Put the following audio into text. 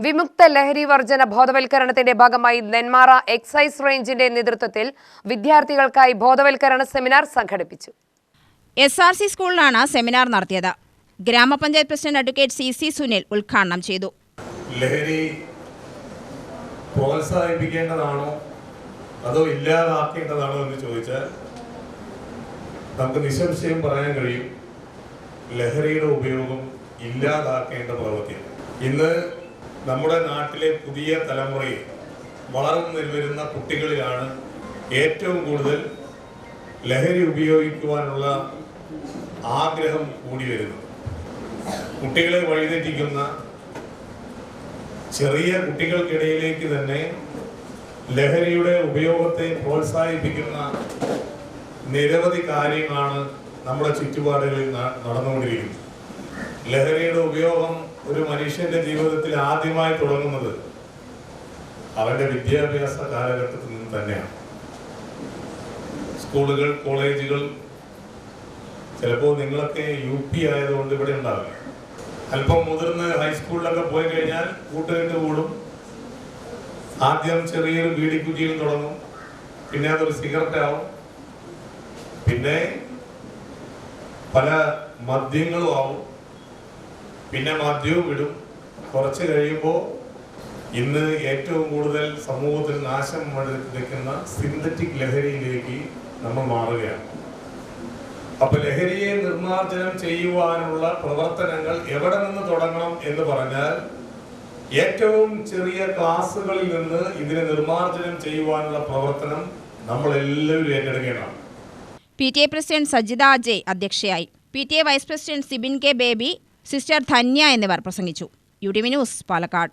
വിമുക്ത ലഹരി വർജന ബോധവൽക്കരണത്തിന്റെ ഭാഗമായി നെന്മാറ എക്സൈസ് റേഞ്ചിന്റെ നേതൃത്വത്തിൽ വിദ്യാർത്ഥികൾക്കായി ബോധവൽക്കരണ സെമിനാർ സംഘടിപ്പിച്ചു. SRC സ്കൂളിലാണ് സെമിനാർ നടത്തിയത്. ഗ്രാമപഞ്ചായത്ത് പ്രസിഡന്റ് അഡ്വക്കേറ്റ് CC സുനിൽ ഉദ്ഘാടനം ചെയ്തു. ലഹരി പ്രോത്സാഹിപ്പിക്കേണ്ടതാണോ അതോ ഇല്ലാതാക്കേണ്ടതാണോ എന്ന് ചോദിച്ചാൽ നമുക്ക് നിസ്സംശയം പറയാൻ കഴിയും, ലഹരിയുടെ ഉപയോഗം ഇല്ലാതാക്കേണ്ട പ്രവൃത്തിയാണ്. ഇന്ന് നമ്മുടെ നാട്ടിലെ പുതിയ തലമുറയിൽ വളർന്നു വരുന്ന കുട്ടികളിലാണ് ഏറ്റവും കൂടുതൽ ലഹരി ഉപയോഗിക്കുവാനുള്ള ആഗ്രഹം കൂടി വരുന്നത്. കുട്ടികളെ വഴിതെറ്റിക്കുന്ന ചെറിയ കുട്ടികൾക്കിടയിലേക്ക് തന്നെ ലഹരിയുടെ ഉപയോഗത്തെ പ്രോത്സാഹിപ്പിക്കുന്ന നിരവധി കാര്യങ്ങളാണ് നമ്മുടെ ചുറ്റുപാടുകളിൽ നടന്നുകൊണ്ടിരിക്കുന്നത്. ലഹരിയുടെ ഉപയോഗം ഒരു മനുഷ്യന്റെ ജീവിതത്തിൽ ആദ്യമായി തുടങ്ങുന്നത് അവന്റെ വിദ്യാഭ്യാസ കാലഘട്ടത്തിൽ നിന്ന് തന്നെയാണ്. സ്കൂളുകൾ, കോളേജുകൾ, ചിലപ്പോൾ നിങ്ങളൊക്കെ UP ആയതുകൊണ്ട് ഇവിടെ ഉണ്ടാവില്ല. അല്പം മുതിർന്ന് ഹൈസ്കൂളിലൊക്കെ പോയി കഴിഞ്ഞാൽ കൂട്ടുകെട്ട് കൂടും. ആദ്യം ചെറിയൊരു ബീഡിക്കുറ്റിയിൽ തുടങ്ങും, പിന്നെ അതൊരു സിഗരറ്റ് ആവും, പിന്നെ പല മദ്യങ്ങളും ആവും, പിന്നെ മദ്യവും വിടും. കുറച്ച് കഴിയുമ്പോൾ ഇന്ന് ഏറ്റവും കൂടുതൽ സമൂഹത്തിൽ നാശം വന്നിരിക്കുന്ന സിന്തറ്റിക് ലഹരിയിലേക്ക് നമ്മൾ മാറുകയാണ്. അപ്പൊ ലഹരിയെ നിർമ്മാർജ്ജനം ചെയ്യുവാനുള്ള പ്രവർത്തനങ്ങൾ എവിടെ നിന്ന് തുടങ്ങണം എന്ന് പറഞ്ഞാൽ ഏറ്റവും ചെറിയ ക്ലാസ്സുകളിൽ നിന്ന് ഇതിനെ നിർമ്മാർജ്ജനം ചെയ്യുവാനുള്ള പ്രവർത്തനം നമ്മൾ എല്ലാവരും ഏറ്റെടുക്കേണ്ടതാണ്. PTA പ്രസിഡന്റ് സജിത അജയ് അധ്യക്ഷയായി. PTA vice president Sibin K Baby, sister Dhanya എന്നിവർ പ്രസംഗിച്ചു. UTV news, Palakkad.